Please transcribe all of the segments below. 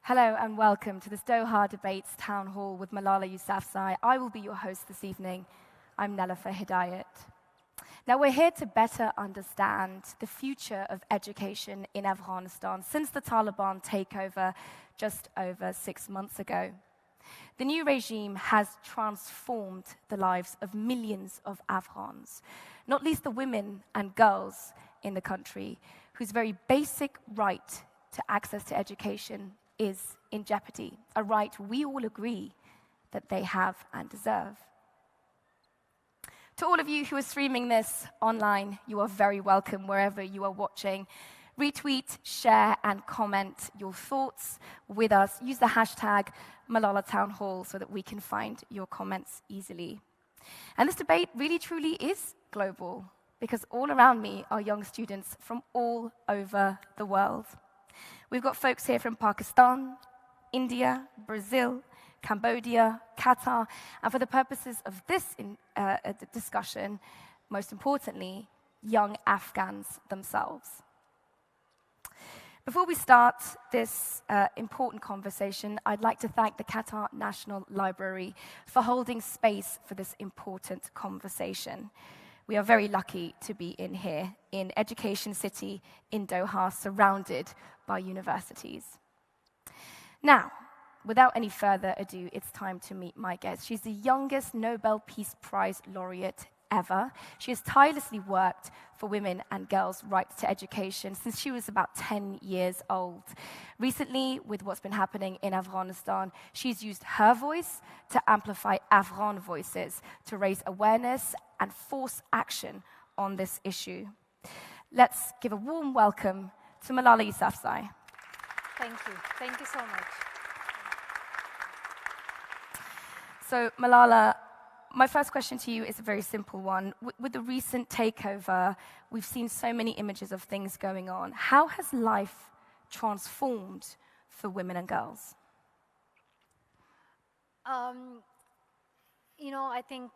Hello and welcome to this Doha Debates Town Hall with Malala Yousafzai. I will be your host this evening. I'm Nelufar Hedayat. Now, we're here to better understand the future of education in Afghanistan since the Taliban takeover just over 6 months ago. The new regime has transformed the lives of millions of Afghans, not least the women and girls in the country, whose very basic right to access to education is in jeopardy, a right we all agree that they have and deserve. To all of you who are streaming this online, you are very welcome wherever you are watching. Retweet, share, and comment your thoughts with us. Use the hashtag Malala Town Hall so that we can find your comments easily. And this debate really truly is global, because all around me are young students from all over the world. We've got folks here from Pakistan, India, Brazil, Cambodia, Qatar, and for the purposes of this discussion, most importantly, young Afghans themselves. Before we start this important conversation, I'd like to thank the Qatar National Library for holding space for this important conversation. We are very lucky to be in here, in Education City in Doha, surrounded by universities. Now, without any further ado, it's time to meet my guest. She's the youngest Nobel Peace Prize laureate ever. She has tirelessly worked for women and girls' right to education since she was about 10 years old. Recently, with what's been happening in Afghanistan, she's used her voice to amplify Afghan voices, to raise awareness and force action on this issue. Let's give a warm welcome to Malala Yousafzai. Thank you. Thank you so much. So, Malala, my first question to you is a very simple one. With the recent takeover, we've seen so many images of things going on. How has life transformed for women and girls? I think,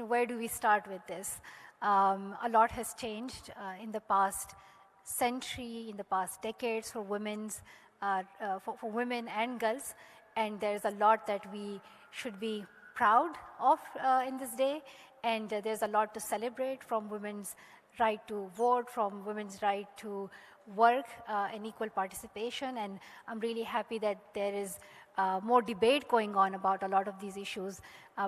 where do we start with this? A lot has changed in the past century, in the past decades for women and girls, and there's a lot that we should be proud of in this day, and there's a lot to celebrate, from women's right to vote, from women's right to work and equal participation, and I'm really happy that there is more debate going on about a lot of these issues,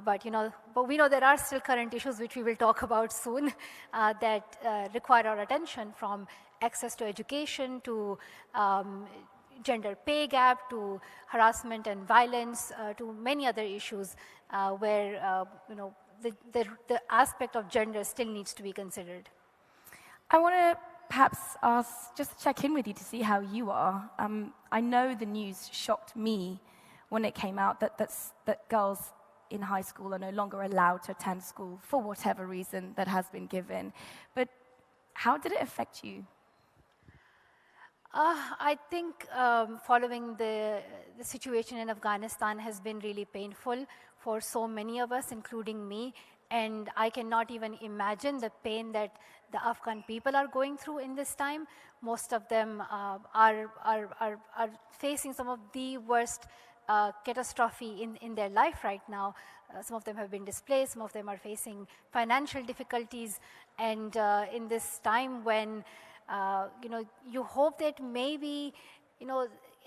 but we know there are still current issues which we will talk about soon that require our attention, from access to education to gender pay gap to harassment and violence to many other issues where the aspect of gender still needs to be considered. I want to perhaps just check in with you to see how you are. I know the news shocked me when it came out that girls in high school are no longer allowed to attend school for whatever reason that has been given. But how did it affect you? I think following the situation in Afghanistan has been really painful for so many of us, including me, and I cannot even imagine the pain that the Afghan people are going through in this time. Most of them are facing some of the worst catastrophe in their life right now. Some of them have been displaced, some of them are facing financial difficulties, and in this time when you hope that maybe,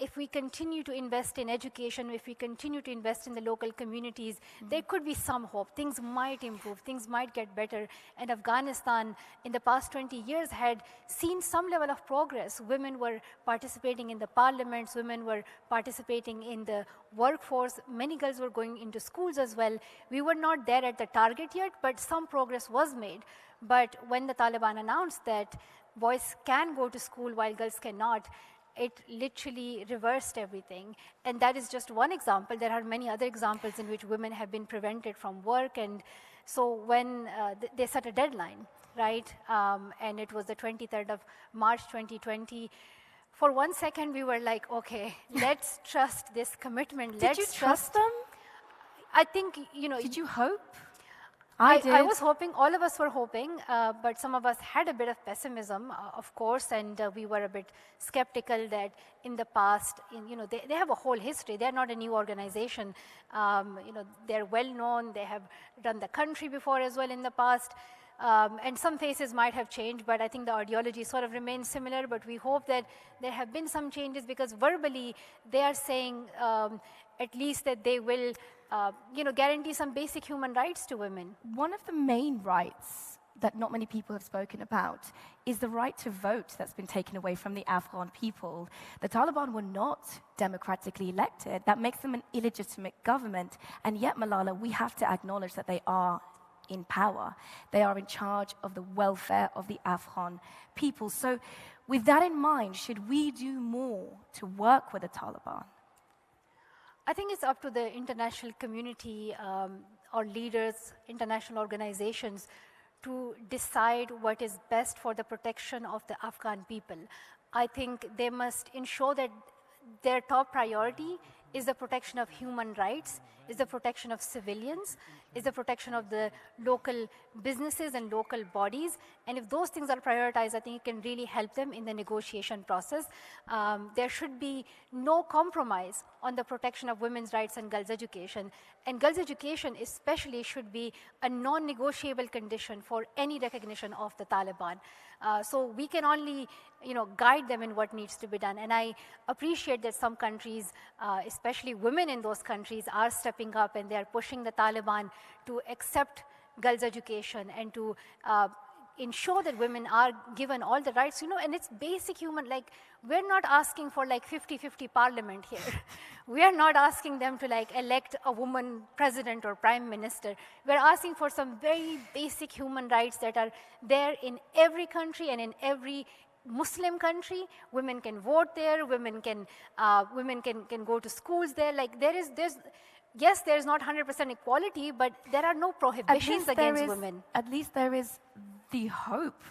if we continue to invest in education, if we continue to invest in the local communities, there could be some hope. Things might improve, things might get better. And Afghanistan, in the past 20 years, had seen some level of progress. Women were participating in the parliaments, women were participating in the workforce, many girls were going into schools as well. We were not there at the target yet, but some progress was made. But when the Taliban announced that boys can go to school while girls cannot, it literally reversed everything. And that is just one example. There are many other examples in which women have been prevented from work. And so when they set a deadline, right, and it was the 23rd of March 2020, for 1 second we were like, okay, let's trust this commitment. Did you trust them? I think, Did you hope? I was hoping, all of us were hoping, but some of us had a bit of pessimism, of course, and we were a bit skeptical that in the past, they have a whole history. They're not a new organization. They're well known. They have run the country before as well in the past. And some faces might have changed, but I think the ideology sort of remains similar. But we hope that there have been some changes, because verbally they are saying at least that they will guarantee some basic human rights to women. One of the main rights that not many people have spoken about is the right to vote that's been taken away from the Afghan people. The Taliban were not democratically elected. That makes them an illegitimate government. And yet, Malala, we have to acknowledge that they are in power. They are in charge of the welfare of the Afghan people. So with that in mind, should we do more to work with the Taliban? I think it's up to the international community or leaders, international organizations, to decide what is best for the protection of the Afghan people. I think they must ensure that their top priority is the protection of human rights, is the protection of civilians, is the protection of the local businesses and local bodies. And if those things are prioritized, I think it can really help them in the negotiation process. There should be no compromise on the protection of women's rights and girls' education. And girls' education especially should be a non-negotiable condition for any recognition of the Taliban. So we can only guide them in what needs to be done. And I appreciate that some countries, especially women in those countries, are stepping up and they are pushing the Taliban to accept girls' education and to ensure that women are given all the rights, and it's basic human, like, we're not asking for like 50-50 parliament here. We are not asking them to like elect a woman president or prime minister. We're asking for some very basic human rights that are there in every country and in every Muslim country. Women can vote there, women can go to schools there. Like yes, there's not 100% equality, but there are no prohibitions against women. At least there is the hope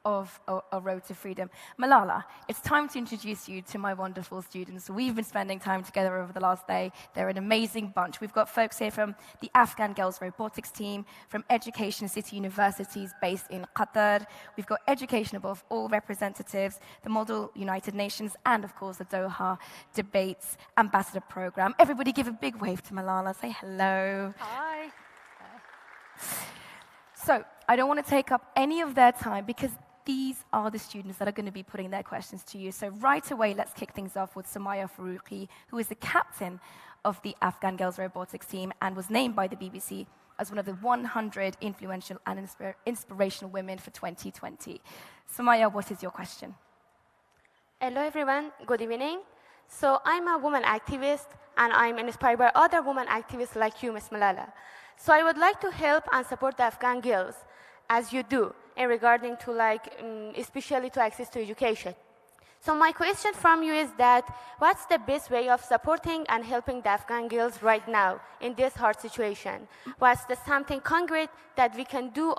of a road to freedom. Malala, it's time to introduce you to my wonderful students. We've been spending time together over the last day. They're an amazing bunch. We've got folks here from the Afghan Girls Robotics team, from Education City Universities based in Qatar. We've got Education Above All representatives, the Model United Nations, and of course the Doha Debates Ambassador Program. Everybody give a big wave to Malala. Say hello. Hi. So I don't want to take up any of their time because these are the students that are going to be putting their questions to you. So right away, let's kick things off with Sumaya Faruqi, who is the captain of the Afghan Girls Robotics team and was named by the BBC as one of the 100 influential and inspirational women for 2020. Sumaya, what is your question? Hello, everyone. Good evening. So I'm a woman activist, and I'm inspired by other women activists like you, Ms. Malala. So I would like to help and support the Afghan girls, as you do, in regarding to especially to access to education. So my question from you is that, what's the best way of supporting and helping the Afghan girls right now in this hard situation? What's the something concrete that we can do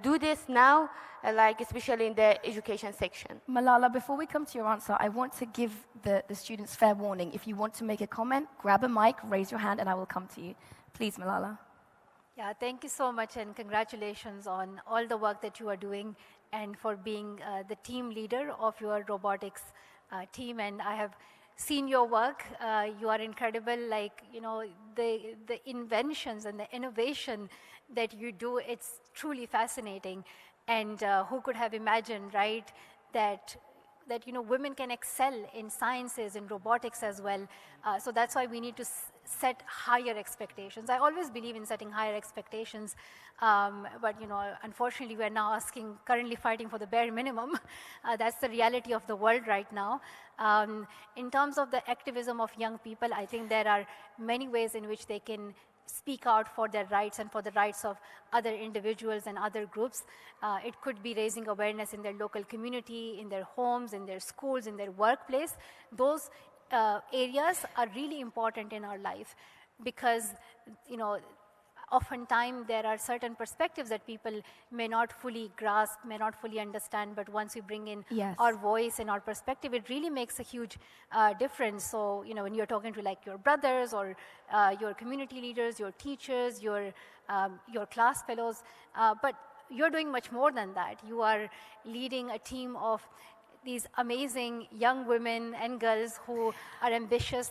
do this now, especially in the education section? Malala, before we come to your answer, I want to give the students fair warning. If you want to make a comment, grab a mic, raise your hand, and I will come to you. Please, Malala. Yeah, thank you so much, and congratulations on all the work that you are doing and for being the team leader of your robotics team. And I have seen your work. You are incredible. The inventions and the innovation that you do, it's truly fascinating. And who could have imagined, right, that women can excel in sciences, in robotics as well. So that's why we need to set higher expectations. I always believe in setting higher expectations, but unfortunately we're now currently fighting for the bare minimum. That's the reality of the world right now. In terms of the activism of young people, I think there are many ways in which they can speak out for their rights and for the rights of other individuals and other groups. It could be raising awareness in their local community, in their homes, in their schools, in their workplace. Those areas are really important in our life because, oftentimes there are certain perspectives that people may not fully grasp, may not fully understand, but once we bring in our voice and our perspective, it really makes a huge difference. So, you know, when you're talking to like your brothers or your community leaders, your teachers, your class fellows, but you're doing much more than that. You are leading a team of these amazing young women and girls who are ambitious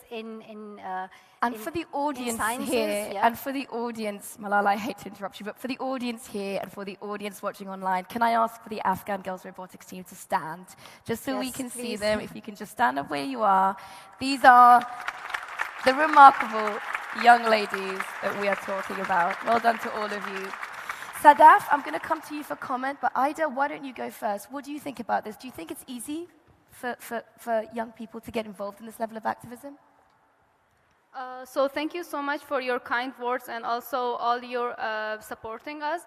and for the audience here, and for the audience, Malala, I hate to interrupt you, but for the audience here and for the audience watching online, can I ask for the Afghan Girls Robotics team to stand, just so we can see them? If you can just stand up where you are. These are the remarkable young ladies that we are talking about. Well done to all of you. Sadaf, I'm going to come to you for comment, but Ida, why don't you go first? What do you think about this? Do you think it's easy for young people to get involved in this level of activism? So thank you so much for your kind words and also all your supporting us.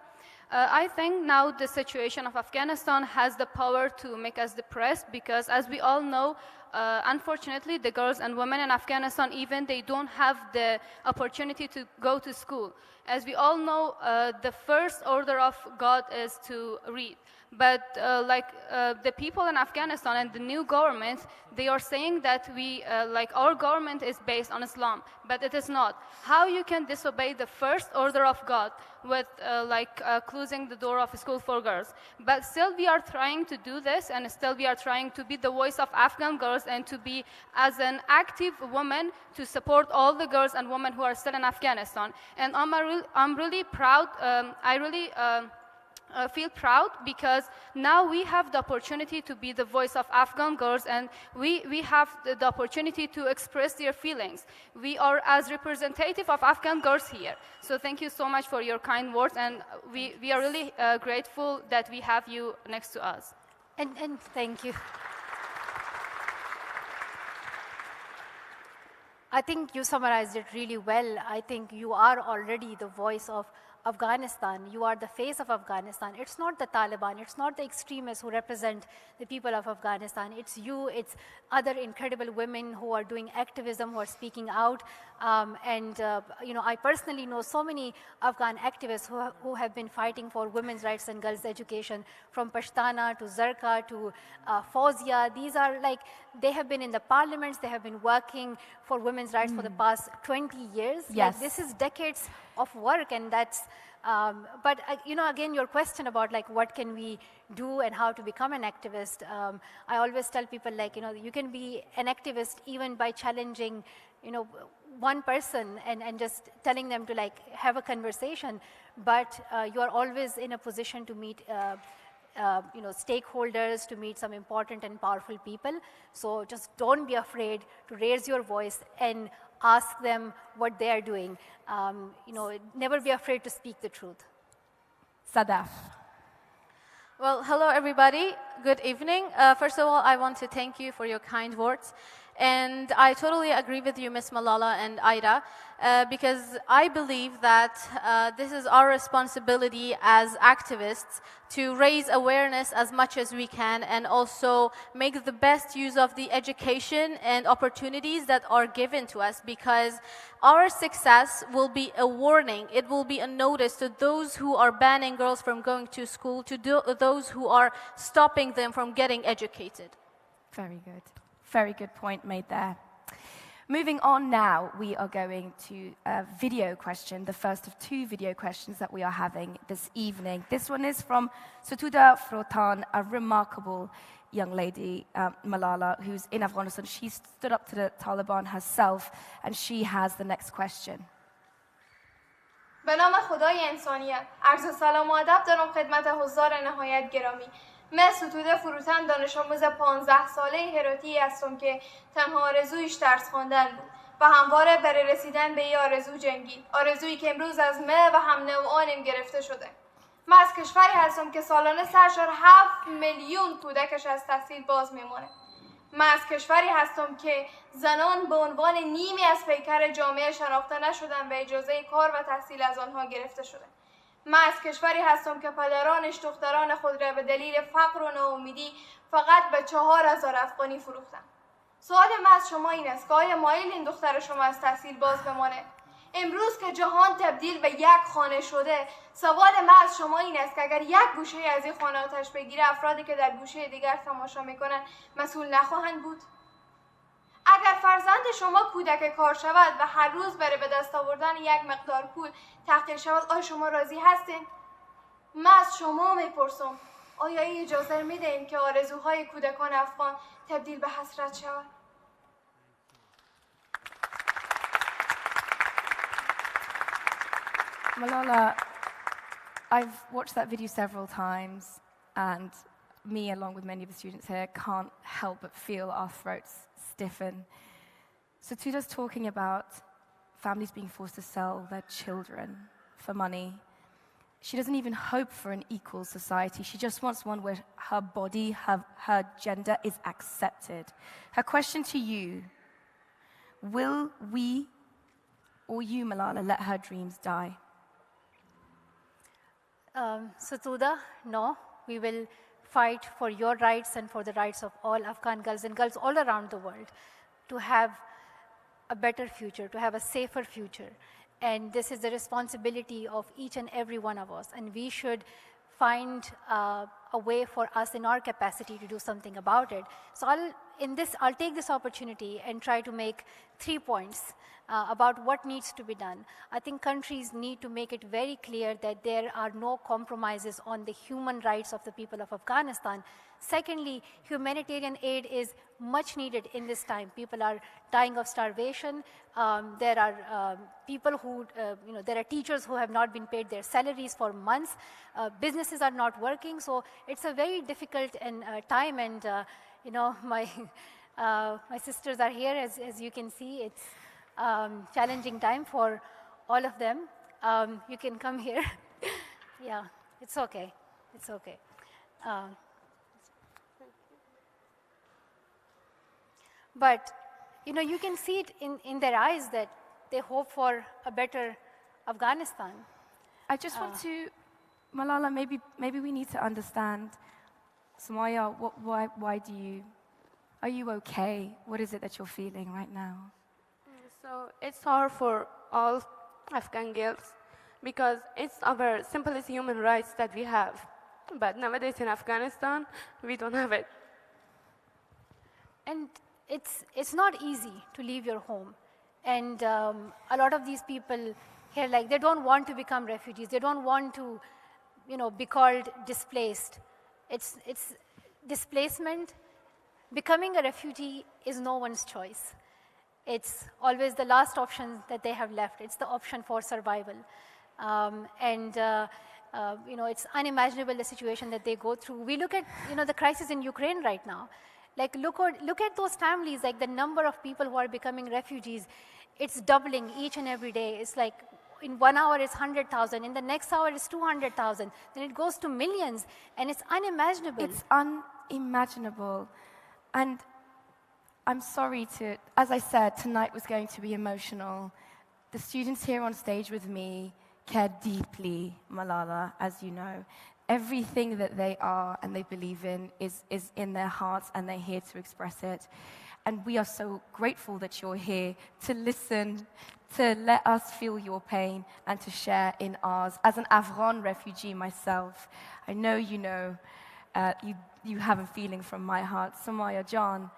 I think now the situation of Afghanistan has the power to make us depressed because, as we all know, unfortunately, the girls and women in Afghanistan, even they don't have the opportunity to go to school. As we all know, the first order of God is to read. But the people in Afghanistan and the new government, they are saying that our government is based on Islam, but it is not. How you can disobey the first order of God with closing the door of school for girls? But still we are trying to do this, and still we are trying to be the voice of Afghan girls and to be as an active woman to support all the girls and women who are still in Afghanistan. And I'm really proud. I feel proud because now we have the opportunity to be the voice of Afghan girls, and we have the opportunity to express their feelings. We are as representative of Afghan girls here. So thank you so much for your kind words, and we are really grateful that we have you next to us. And thank you. I think you summarized it really well. I think you are already the voice of Afghanistan. You are the face of Afghanistan. It's not the Taliban. It's not the extremists who represent the people of Afghanistan. It's you. It's other incredible women who are doing activism, who are speaking out. I personally know so many Afghan activists who have been fighting for women's rights and girls' education, from Pashtana to Zarqa to Fawzia. These are they have been in the parliaments. They have been working for women's rights for the past 20 years. Yes. This is decades of work, and that's but again, your question about what can we do and how to become an activist, I always tell people you can be an activist even by challenging one person and just telling them to have a conversation, but you are always in a position to meet stakeholders, to meet some important and powerful people. So just don't be afraid to raise your voice and ask them what they are doing. Never be afraid to speak the truth. Sadaf. Well, hello everybody. Good evening. First of all, I want to thank you for your kind words. And I totally agree with you, Ms. Malala and Ida, because I believe that this is our responsibility as activists to raise awareness as much as we can and also make the best use of the education and opportunities that are given to us, because our success will be a warning. It will be a notice to those who are banning girls from going to school, to those who are stopping them from getting educated. Very good. Very good point made there. Moving on now, we are going to a video question, the first of two video questions that we are having this evening. This one is from Satuda Frotan, a remarkable young lady, Malala, who's in Afghanistan. She stood up to the Taliban herself, and she has the next question. به نام خدای انسانیت، عرض سلام و ادب دارم خدمت حضار نهایت گرامی. من ستوده فروتن دانش آموز 15 ساله هراتی هستم که تنها آرزویش درس خواندن بود و همواره برای رسیدن به یه آرزو جنگید، آرزویی که امروز از من و هم نوعانم گرفته شده. من از کشوری هستم که سالانه سرشار 7 میلیون کودکش از تحصیل باز میمونه. من از کشوری هستم که زنان به عنوان نیمی از پیکر جامعه شناخته نشدن و اجازه کار و تحصیل از آنها گرفته شده. من از کشوری هستم که پدرانش دختران خود را به دلیل فقر و ناامیدی فقط به 4000 افغانی فروختن. سوال من از شما این است که آیا مایل این دختر شما از تحصیل باز بمانه؟ امروز که جهان تبدیل به یک خانه شده، سوال من از شما این است که اگر یک گوشه از این خانه آتش بگیره، افرادی که در گوشه دیگر تماشا میکنن مسئول نخواهند بود؟ اگر فرزند شما کودک کار شود و هر روز بره به دست آوردن یک مقدار پول تحقیر شود، آیا شما راضی هستین؟ من از شما میپرسم، آیا این اجازه میدین که آرزوهای کودکان افغان تبدیل به حسرت شود؟ Malala, I've watched that video several times, and me, along with many of the students here, can't help but feel our throats stiffen. Satuda's talking about families being forced to sell their children for money. She doesn't even hope for an equal society. She just wants one where her body, her gender is accepted. Her question to you, will we, or you, Malala, let her dreams die? Satuda, no, we will fight for your rights and for the rights of all Afghan girls and girls all around the world to have a better future, to have a safer future. And this is the responsibility of each and every one of us. And we should find a way for us in our capacity to do something about it. So I'll take this opportunity and try to make 3 points about what needs to be done. I think countries need to make it very clear that there are no compromises on the human rights of the people of Afghanistan. Secondly, humanitarian aid is much needed in this time. People are dying of starvation. There are people who, there are teachers who have not been paid their salaries for months. Businesses are not working. So it's a very difficult time. And, my sisters are here, as you can see. It's challenging time for all of them. You can come here. Yeah, it's okay. It's okay. But, you can see it in their eyes that they hope for a better Afghanistan. I just want to, Malala, maybe we need to understand, Sumaya, why are you okay? What is it that you're feeling right now? So it's hard for all Afghan girls because it's our simplest human rights that we have. But nowadays in Afghanistan, we don't have it. And it's not easy to leave your home. And a lot of these people here, they don't want to become refugees. They don't want to, be called displaced. It's displacement. Becoming a refugee is no one's choice. It's always the last option that they have left. It's the option for survival. It's unimaginable the situation that they go through. We look at, the crisis in Ukraine right now. Look at those families, the number of people who are becoming refugees. It's doubling each and every day. It's in 1 hour it's 100,000. In the next hour it's 200,000. Then it goes to millions. And it's unimaginable. It's unimaginable. And I'm sorry as I said, tonight was going to be emotional. The students here on stage with me care deeply, Malala, as you know. Everything that they are and they believe in is in their hearts, and they're here to express it. And we are so grateful that you're here to listen, to let us feel your pain, and to share in ours. As an Afghan refugee myself, I know you have a feeling from my heart. Sumaya Jan,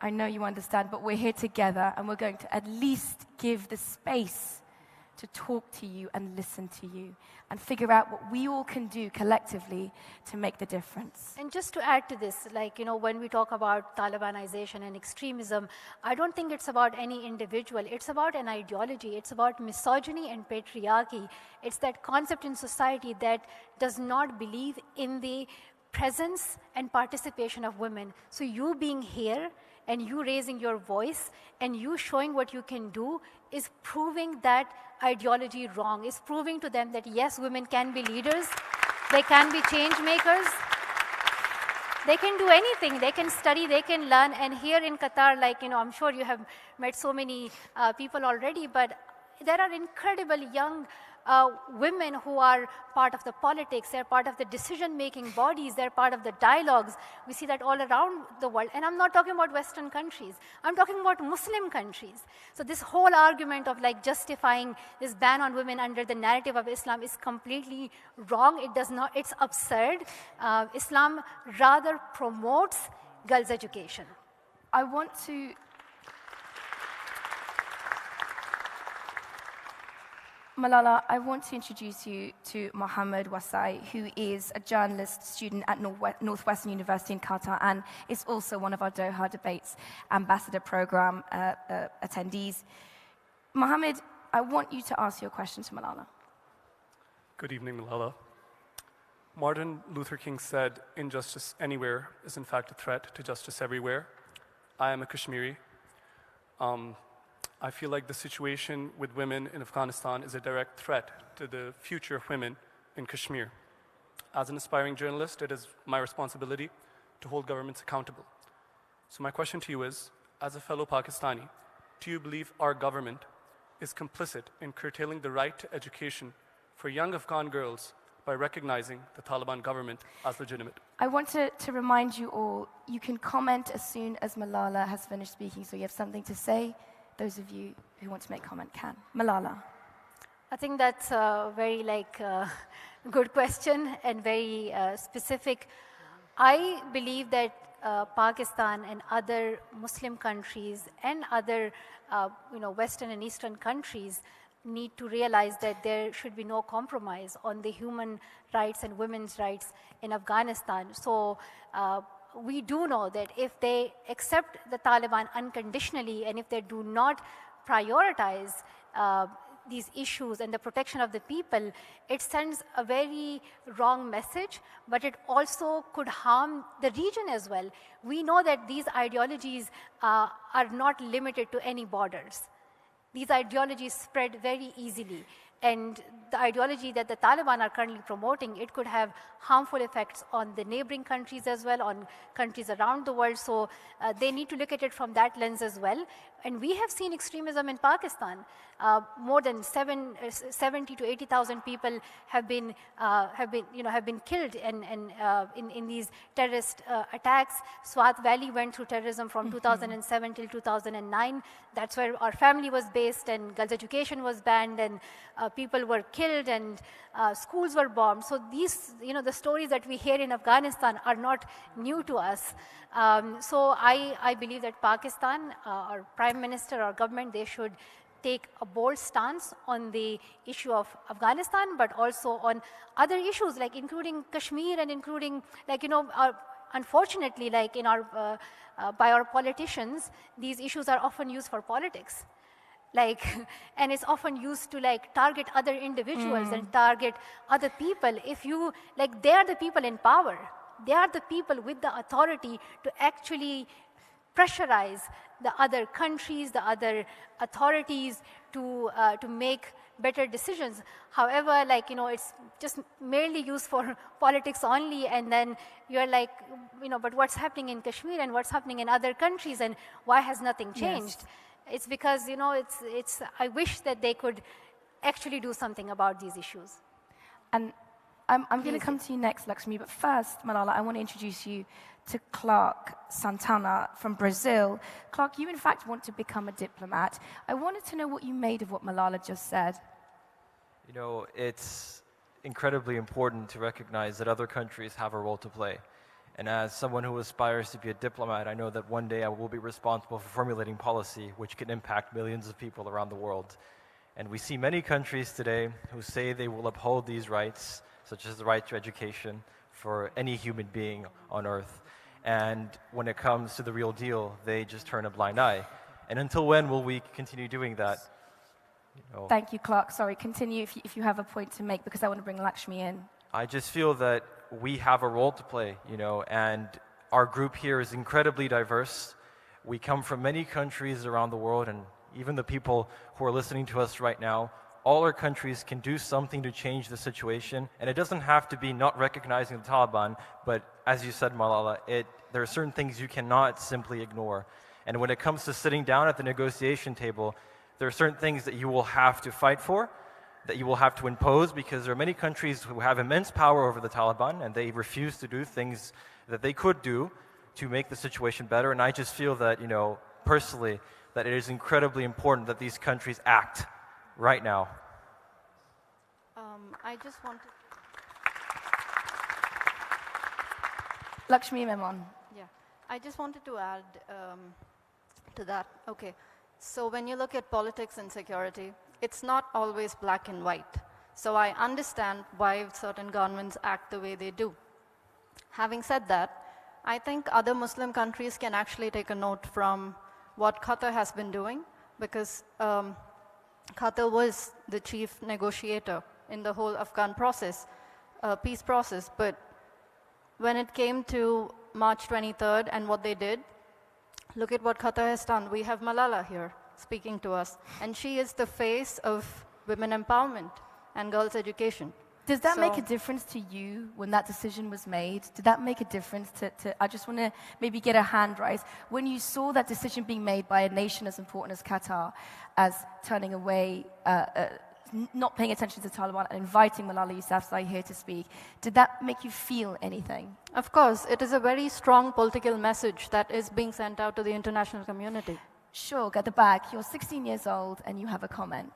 I know you understand, but we're here together, and we're going to at least give the space to talk to you and listen to you and figure out what we all can do collectively to make the difference. And just to add to this, when we talk about Talibanization and extremism, I don't think it's about any individual. It's about an ideology. It's about misogyny and patriarchy. It's that concept in society that does not believe in the presence and participation of women. So you being here and you raising your voice and you showing what you can do is proving that ideology wrong, is proving to them that yes, women can be leaders, they can be change makers, they can do anything, they can study, they can learn. And here in Qatar, I'm sure you have met so many people already, but there are incredible young women who are part of the politics, they're part of the decision-making bodies, they're part of the dialogues. We see that all around the world. And I'm not talking about Western countries. I'm talking about Muslim countries. So this whole argument of like justifying this ban on women under the narrative of Islam is completely wrong. It does not, it's absurd. Islam rather promotes girls' education. I want to... Malala, I want to introduce you to Mohammed Wasai, who is a journalist student at Northwestern University in Qatar and is also one of our Doha Debates Ambassador Program attendees. Mohammed, I want you to ask your question to Malala. Good evening, Malala. Martin Luther King said, "Injustice anywhere is in fact a threat to justice everywhere." I am a Kashmiri. I feel like the situation with women in Afghanistan is a direct threat to the future of women in Kashmir. As an aspiring journalist, it is my responsibility to hold governments accountable. So my question to you is, as a fellow Pakistani, do you believe our government is complicit in curtailing the right to education for young Afghan girls by recognizing the Taliban government as legitimate? I want to remind you all, you can comment as soon as Malala has finished speaking, so you have something to say. Those of you who want to make comment can. Malala. I think that's a very good question and very specific. I believe that Pakistan and other Muslim countries and other Western and Eastern countries need to realize that there should be no compromise on the human rights and women's rights in Afghanistan. So we do know that if they accept the Taliban unconditionally and if they do not prioritize these issues and the protection of the people, it sends a very wrong message, but it also could harm the region as well. We know that these ideologies are not limited to any borders. These ideologies spread very easily. And the ideology that the Taliban are currently promoting, it could have harmful effects on the neighboring countries as well, on countries around the world. So they need to look at it from that lens as well. And we have seen extremism in Pakistan. More than 70 to 80,000 people have been killed in these terrorist attacks. Swat Valley went through terrorism from 2007 till 2009. That's where our family was based, and girls' education was banned, and people were killed, and schools were bombed. So these, the stories that we hear in Afghanistan are not new to us. So I believe that Pakistan, our Prime Minister, our government, they should take a bold stance on the issue of Afghanistan, but also on other issues, like including Kashmir and including, unfortunately, in our by our politicians, these issues are often used for politics. And it's often used to target other individuals and target other people. If you, they are the people in power. They are the people with the authority to actually pressurize the other countries, the other authorities to make better decisions. However, it's just merely used for politics only, and then you're but what's happening in Kashmir and what's happening in other countries, and why has nothing changed? Yes. It's because, I wish that they could actually do something about these issues. And I'm going to come to you next, Lakshmi, but first, Malala, I want to introduce you to Clark Santana from Brazil. Clark, you in fact want to become a diplomat. I wanted to know what you made of what Malala just said. It's incredibly important to recognize that other countries have a role to play. And as someone who aspires to be a diplomat, I know that one day I will be responsible for formulating policy which can impact millions of people around the world. And we see many countries today who say they will uphold these rights, such as the right to education for any human being on earth. And when it comes to the real deal, they just turn a blind eye. And until when will we continue doing that? Thank you, Clark. Sorry, continue if you have a point to make, because I want to bring Lakshmi in. I just feel that we have a role to play, and our group here is incredibly diverse. We come from many countries around the world, and even the people who are listening to us right now, all our countries can do something to change the situation. And it doesn't have to be not recognizing the Taliban, but as you said, Malala, there are certain things you cannot simply ignore. And when it comes to sitting down at the negotiation table, there are certain things that you will have to fight for. that you will have to impose, because there are many countries who have immense power over the Taliban and they refuse to do things that they could do to make the situation better. And I just feel that, personally, that it is incredibly important that these countries act right now. I just wanted... Lakshmi Memon. Yeah, I just wanted to add to that. Okay, so when you look at politics and security, it's not always black and white. So I understand why certain governments act the way they do. Having said that, I think other Muslim countries can actually take a note from what Qatar has been doing, because Qatar was the chief negotiator in the whole Afghan process, peace process. But when it came to March 23rd and what they did, look at what Qatar has done. We have Malala here speaking to us, and she is the face of women empowerment and girls' education. Does that make a difference to you when that decision was made? Did that make a difference to I just want to maybe get a hand raised. When you saw that decision being made by a nation as important as Qatar, as turning away, not paying attention to the Taliban and inviting Malala Yousafzai here to speak, did that make you feel anything? Of course, it is a very strong political message that is being sent out to the international community. Sure, at the back, you're 16 years old and you have a comment.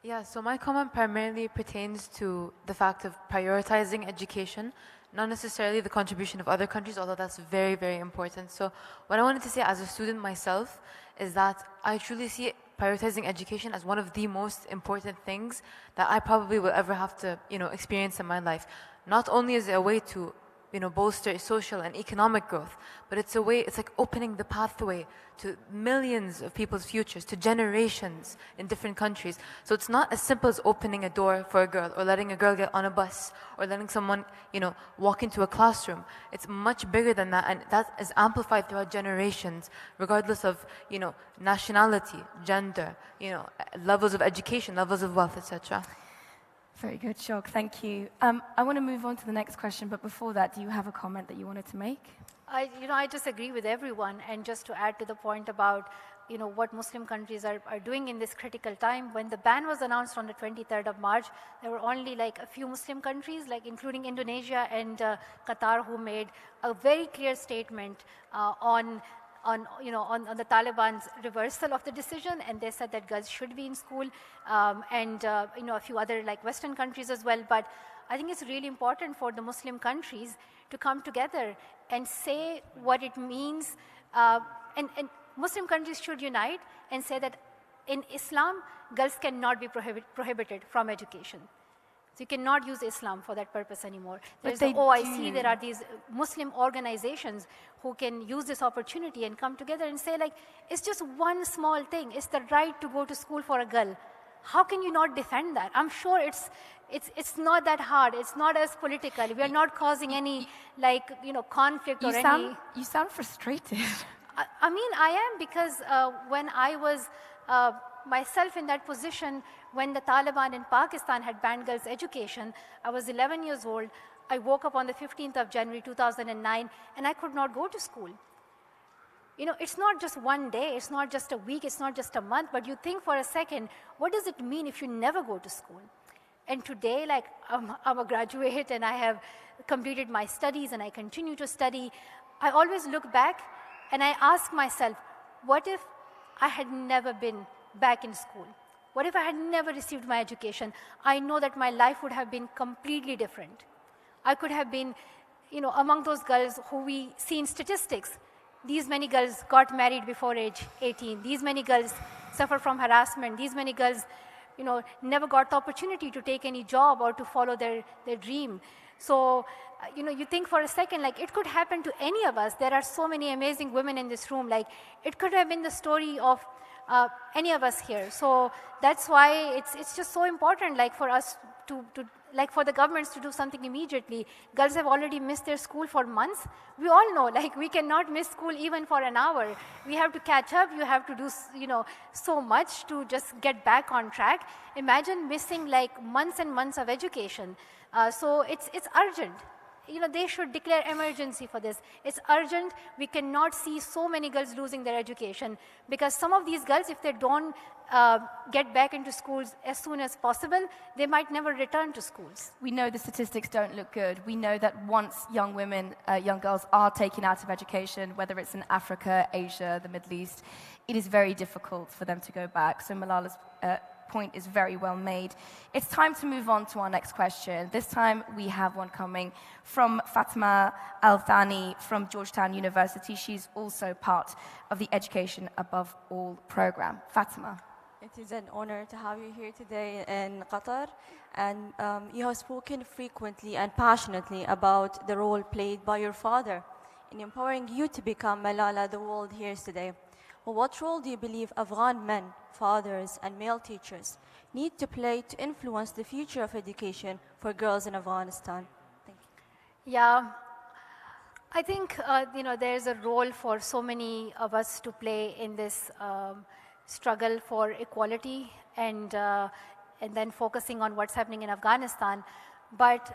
Yeah, so my comment primarily pertains to the fact of prioritizing education, not necessarily the contribution of other countries, although that's very, very important. So what I wanted to say as a student myself is that I truly see prioritizing education as one of the most important things that I probably will ever have to, experience in my life. Not only is it a way to, bolster social and economic growth, but it's like opening the pathway to millions of people's futures, to generations in different countries. So it's not as simple as opening a door for a girl, or letting a girl get on a bus, or letting someone, walk into a classroom. It's much bigger than that, and that is amplified throughout generations, regardless of, nationality, gender, levels of education, levels of wealth, etc. Very good, Shog. Thank you. I want to move on to the next question, but before that, do you have a comment that you wanted to make? I just agree with everyone, and just to add to the point about what Muslim countries are doing in this critical time. When the ban was announced on the 23rd of March, there were only like a few Muslim countries, like including Indonesia and Qatar, who made a very clear statement on the Taliban's reversal of the decision, and they said that girls should be in school, and a few other like Western countries as well. But I think it's really important for the Muslim countries to come together and say what it means, and Muslim countries should unite and say that in Islam, girls cannot be prohibited from education. So you cannot use Islam for that purpose anymore. There's the OIC, there are these Muslim organizations who can use this opportunity and come together and say, like, it's just one small thing. It's the right to go to school for a girl. How can you not defend that? I'm sure it's not that hard. It's not as political. We are not causing any, conflict or any... You sound frustrated. I mean, I am, because when I was myself in that position, when the Taliban in Pakistan had banned girls' education, I was 11 years old. I woke up on the 15th of January 2009, and I could not go to school. It's not just one day, it's not just a week, it's not just a month, but you think for a second, what does it mean if you never go to school? And today, I'm a graduate and I have completed my studies and I continue to study. I always look back and I ask myself, what if I had never been back in school? What if I had never received my education? I know that my life would have been completely different. I could have been, among those girls who we see in statistics. These many girls got married before age 18. These many girls suffer from harassment. These many girls, never got the opportunity to take any job or to follow their dream. So, you think for a second, it could happen to any of us. There are so many amazing women in this room. It could have been the story of any of us here. So that's why it's just so important, for us to for the governments to do something immediately. Girls have already missed their school for months. We all know, we cannot miss school even for an hour. We have to catch up. You have to do, so much to just get back on track. Imagine missing months and months of education. So it's urgent. they should declare emergency for this. It's urgent. We cannot see so many girls losing their education, because some of these girls, if they don't get back into schools as soon as possible, they might never return to schools. We know the statistics don't look good. We know that once young women, young girls are taken out of education, whether it's in Africa, Asia, the Middle East, it is very difficult for them to go back. So Malala's point is very well made. It's time to move on to our next question. This time we have one coming from Fatima Al-Thani from Georgetown University. She's also part of the Education Above All program. Fatima. It is an honor to have you here today in Qatar, and you have spoken frequently and passionately about the role played by your father in empowering you to become Malala the world hears today. Well, what role do you believe Afghan men, fathers, and male teachers need to play to influence the future of education for girls in Afghanistan? Thank you. Yeah, I think there's a role for so many of us to play in this struggle for equality, and then focusing on what's happening in Afghanistan. But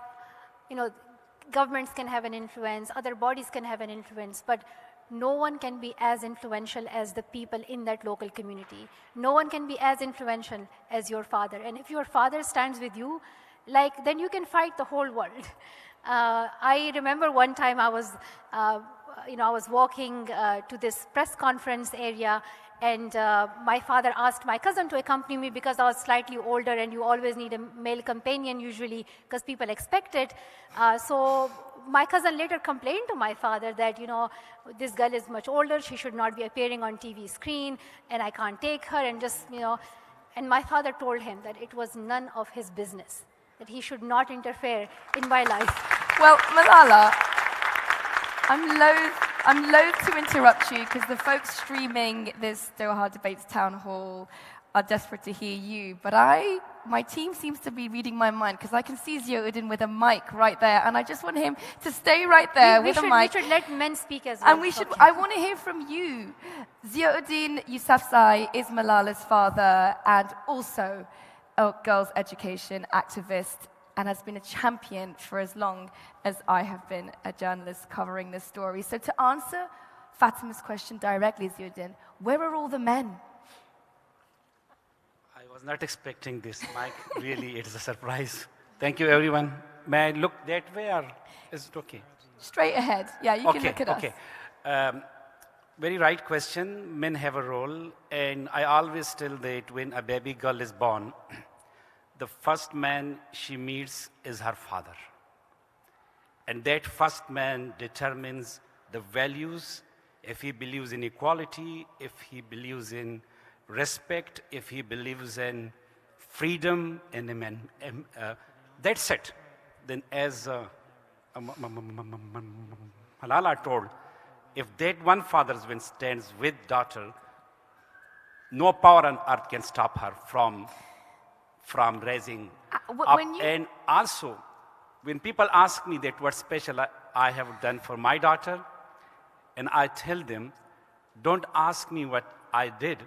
governments can have an influence, other bodies can have an influence, but no one can be as influential as the people in that local community. No one can be as influential as your father. And if your father stands with you, then you can fight the whole world. I remember one time I was walking to this press conference area, and my father asked my cousin to accompany me because I was slightly older, and you always need a male companion usually because people expect it. So my cousin later complained to my father that, this girl is much older, she should not be appearing on TV screen, and I can't take her, and and my father told him that it was none of his business, that he should not interfere in my life. Well, Malala, I'm loath to interrupt you because the folks streaming this Doha Debates Town Hall are desperate to hear you, but my team seems to be reading my mind because I can see Ziauddin with a mic right there, and I just want him to stay right there with a mic. We should let men speak as well. And I want to hear from you. Ziauddin Yousafzai is Malala's father and also a girls' education activist, and has been a champion for as long as I have been a journalist covering this story. So to answer Fatima's question directly, Ziauddin, where are all the men? I was not expecting this, Mike. Really, it is a surprise. Thank you, everyone. May I look that way, or is it okay? Straight ahead. Yeah, you can look at us. Okay. Very right question. Men have a role, and I always tell that when a baby girl is born, the first man she meets is her father. And that first man determines the values, if he believes in equality, if he believes in respect, if he believes in freedom, and that's it. Then as Malala told, if that one father stands with daughter, no power on earth can stop her from raising up. And also, when people ask me that what special I have done for my daughter, and I tell them, don't ask me what I did,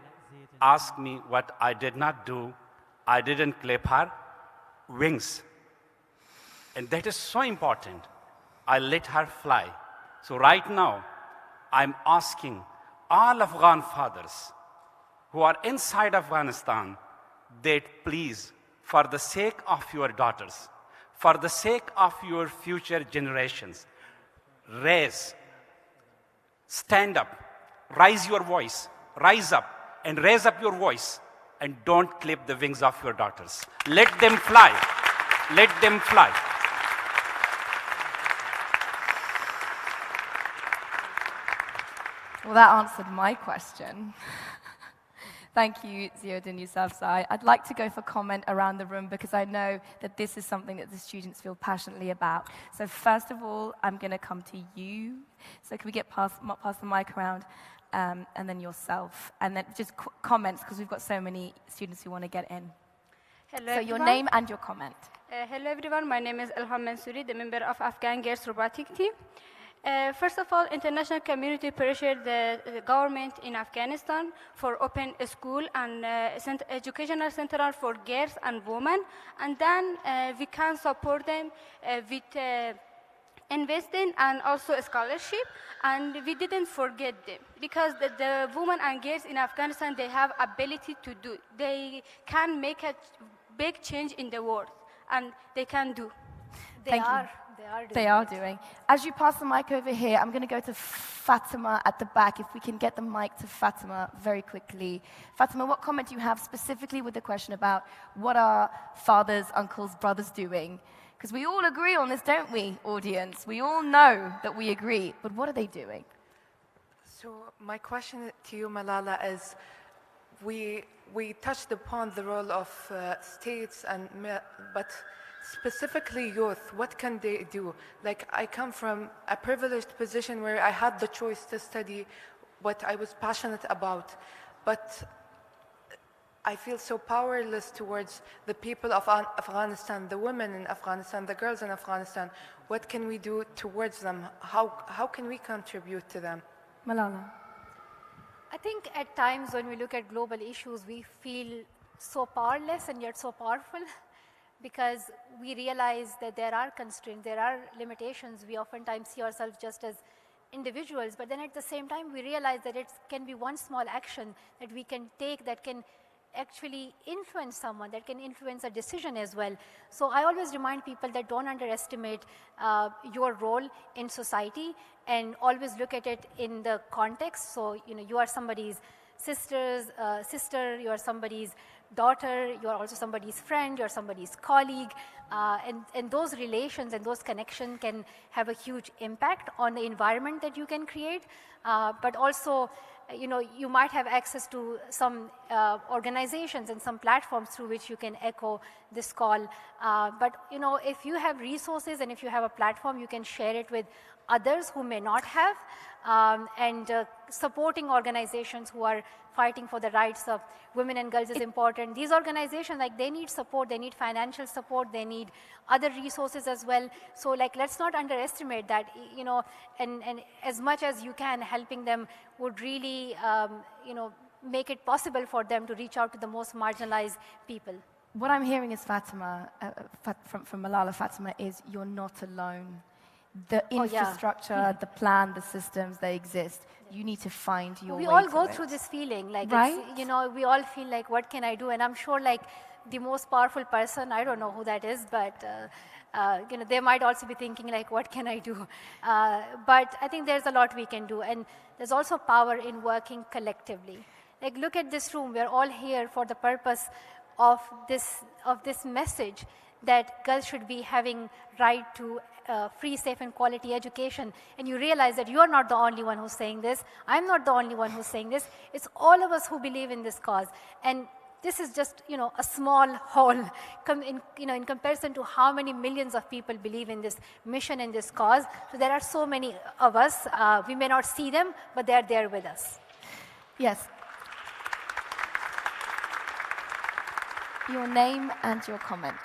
ask me what I did not do. I didn't clip her wings. And that is so important. I let her fly. So right now, I'm asking all Afghan fathers who are inside Afghanistan that please, for the sake of your daughters, for the sake of your future generations, stand up, raise your voice, rise up and raise up your voice, and don't clip the wings of your daughters. Let them fly. Let them fly. Well, that answered my question. Thank you, Ziauddin Yousafzai. I'd like to go for comment around the room because I know that this is something that the students feel passionately about. So first of all, I'm going to come to you. So can we get pass the mic around, and then yourself, and then just comments because we've got so many students who want to get in. Hello, so your name and your comment. Hello, everyone. My name is Ilham Mansouri, the member of Afghan Girls Robotic Team. First of all, international community pressured the government in Afghanistan for open school and educational center for girls and women, and then we can support them with investing and also scholarship, and we didn't forget them because the women and girls in Afghanistan, they have ability to do. They can make a big change in the world, and they can do. They are doing. As you pass the mic over here, I'm going to go to Fatima at the back. If we can get the mic to Fatima very quickly. Fatima, what comment do you have specifically with the question about what are fathers, uncles, brothers doing? Because we all agree on this, don't we, audience? We all know that we agree, but what are they doing? So my question to you, Malala, is we touched upon the role of states, but specifically youth, what can they do? Like, I come from a privileged position where I had the choice to study what I was passionate about, but I feel so powerless towards the people of Afghanistan, the women in Afghanistan, the girls in Afghanistan. What can we do towards them? How can we contribute to them? Malala. I think at times when we look at global issues, we feel so powerless and yet so powerful, because we realize that there are constraints, there are limitations. We oftentimes see ourselves just as individuals, but then at the same time, we realize that it can be one small action that we can take that can actually influence someone, that can influence a decision as well. So I always remind people that don't underestimate your role in society, and always look at it in the context. So, you are somebody's sister, you are somebody's daughter, you are also somebody's friend, you are somebody's colleague, and those relations and those connections can have a huge impact on the environment that you can create, but also, you might have access to some organizations and some platforms through which you can echo this call. But, if you have resources and if you have a platform, you can share it with others who may not have, and supporting organizations who are fighting for the rights of women and girls is important. These organizations, they need support, they need financial support, they need other resources as well. So, let's not underestimate that, and as much as you can, helping them would really, make it possible for them to reach out to the most marginalized people. What I'm hearing is Fatima, from Malala, Fatima, is you're not alone. The infrastructure, the plan, the systems, they exist. You need to find your way. We all go through this feeling, right? We all feel like, what can I do? And I'm sure, the most powerful person, I don't know who that is, but they might also be thinking, what can I do? But I think there's a lot we can do, and there's also power in working collectively. Look at this room. We're all here for the purpose of this message that girls should be having right to free, safe, and quality education. And you realize that you're not the only one who's saying this. I'm not the only one who's saying this. It's all of us who believe in this cause. And this is just, a small whole in comparison to how many millions of people believe in this mission and this cause. So there are so many of us. We may not see them, but they're there with us. Yes. Your name and your comment.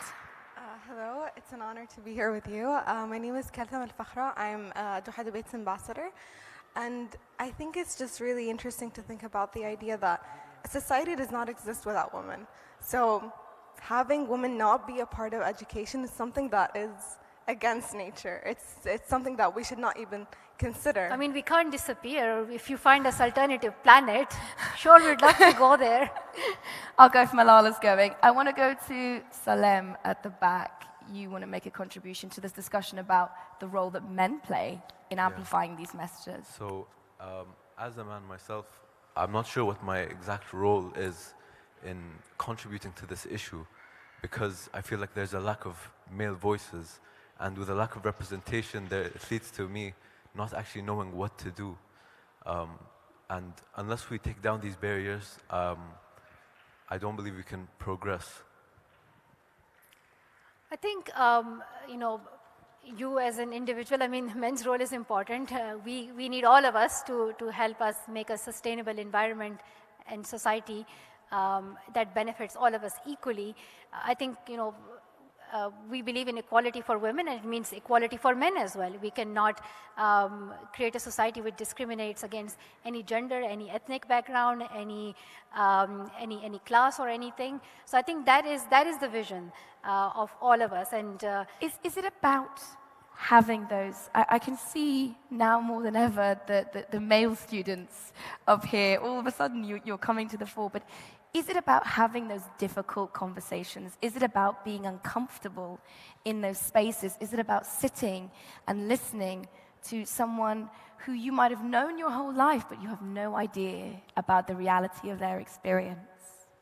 Hello, it's an honor to be here with you. My name is Kaltham Al-Fakhra. I'm a Doha Debates ambassador. And I think it's just really interesting to think about the idea that a society does not exist without women. So having women not be a part of education is something that is against nature. It's something that we should not even consider. I mean, we can't disappear. If you find us alternative planet, sure, we'd love to go there. I'll go if Malala's going. I want to go to Salem at the back. You want to make a contribution to this discussion about the role that men play in amplifying these messages. So, as a man myself, I'm not sure what my exact role is in contributing to this issue, because I feel like there's a lack of male voices, and with a lack of representation, it leads to me not actually knowing what to do. And unless we take down these barriers, I don't believe we can progress. I think, you as an individual, men's role is important. We need all of us to help us make a sustainable environment and society that benefits all of us equally. I think, we believe in equality for women, and it means equality for men as well. We cannot create a society which discriminates against any gender, any ethnic background, any class or anything. So I think that is the vision of all of us. And is it about having those, I can see now more than ever the male students up here, all of a sudden you're coming to the fore, but is it about having those difficult conversations? Is it about being uncomfortable in those spaces? Is it about sitting and listening to someone who you might have known your whole life, but you have no idea about the reality of their experience?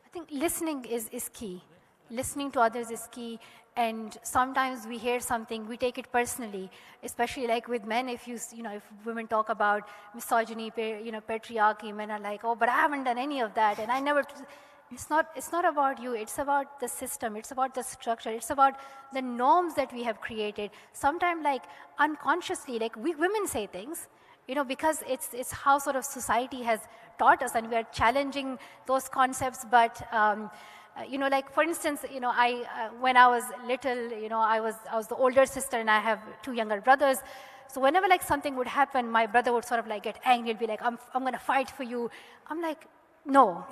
I think listening is key. Listening to others is key. And sometimes we hear something, we take it personally, especially like with men. If if women talk about misogyny, patriarchy, men are like, oh, but I haven't done any of that, and I never. It's not about you. It's about the system. It's about the structure. It's about the norms that we have created. Sometimes, like unconsciously, like we women say things, because it's how sort of society has taught us, and we are challenging those concepts, but. Like for instance, when I was little, I was the older sister and I have 2 younger brothers. So whenever like something would happen, my brother would sort of like get angry and be like, I'm going to fight for you. I'm like, no.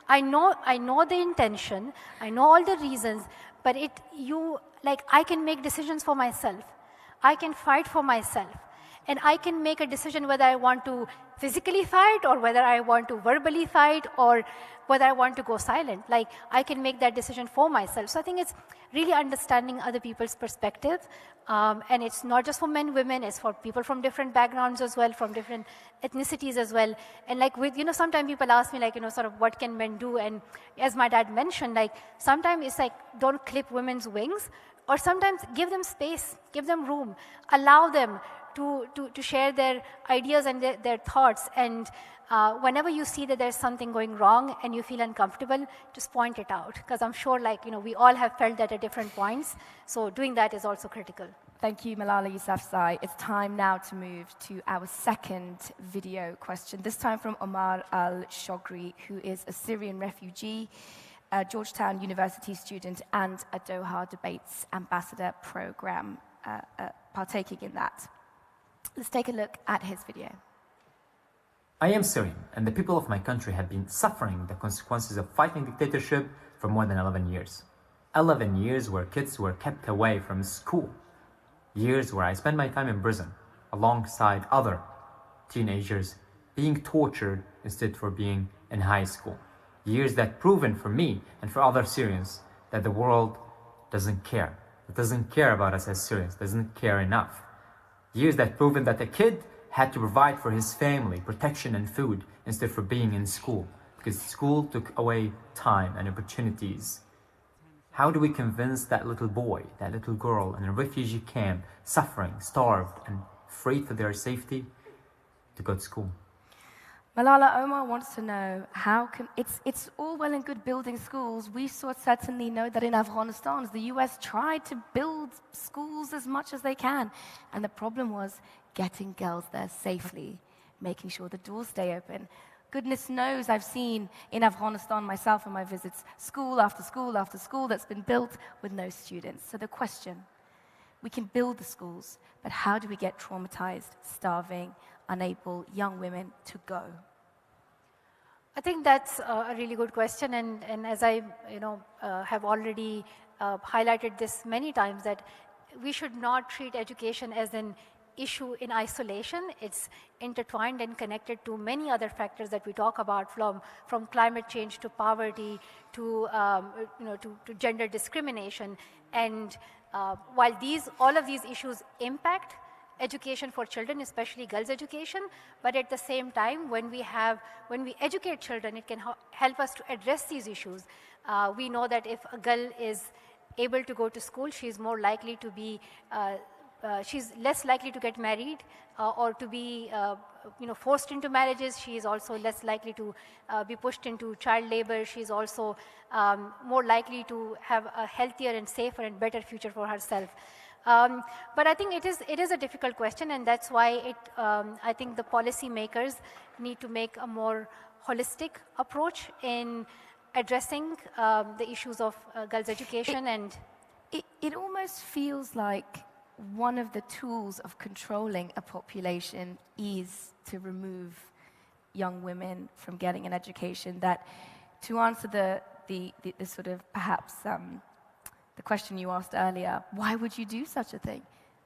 I know the intention. I know all the reasons, but I can make decisions for myself. I can fight for myself. And I can make a decision whether I want to physically fight or whether I want to verbally fight or whether I want to go silent. Like, I can make that decision for myself. So I think it's really understanding other people's perspective. And it's not just for men, women, it's for people from different backgrounds as well, from different ethnicities as well. And like sometimes people ask me like, sort of what can men do? And as my dad mentioned, like sometimes it's like, don't clip women's wings, or sometimes give them space, give them room, allow them to share their ideas and their thoughts. And whenever you see that there's something going wrong and you feel uncomfortable, just point it out. Because I'm sure we all have felt that at different points. So doing that is also critical. Thank you, Malala Yousafzai. It's time now to move to our second video question, this time from Omar al-Shogri, who is a Syrian refugee, a Georgetown University student, and a Doha Debates Ambassador program partaking in that. Let's take a look at his video. I am Syrian, and the people of my country have been suffering the consequences of fighting dictatorship for more than 11 years. 11 years where kids were kept away from school. Years where I spent my time in prison, alongside other teenagers, being tortured instead for being in high school. Years that proven for me and for other Syrians that the world doesn't care. It doesn't care about us as Syrians, doesn't care enough. Years that proven that a kid had to provide for his family protection and food instead for being in school, because school took away time and opportunities. How do we convince that little boy, that little girl in a refugee camp, suffering, starved, and afraid for their safety, to go to school? Malala, Omar wants to know how can it's all well and good building schools. We certainly know that in Afghanistan, the US tried to build schools as much as they can, and the problem was getting girls there safely, making sure the doors stay open. Goodness knows I've seen in Afghanistan myself in my visits, school after school after school that's been built with no students. So the question, we can build the schools, but how do we get traumatized, starving, unable young women to go? I think that's a really good question, and as I have already highlighted this many times, that we should not treat education as an issue in isolation. It's intertwined and connected to many other factors that we talk about, from climate change to poverty to to gender discrimination. And while all of these issues impact education for children, especially girls' education, but at the same time, when we educate children, it can help us to address these issues. We know that if a girl is able to go to school, she's more likely to be she's less likely to get married or to be forced into marriages. She is also less likely to be pushed into child labor. She's also more likely to have a healthier and safer and better future for herself. But I think it is a difficult question, and that's why I think the policy makers need to make a more holistic approach in addressing the issues of girls' education. It almost feels like one of the tools of controlling a population is to remove young women from getting an education. That, to answer the sort of perhaps the question you asked earlier, why would you do such a thing?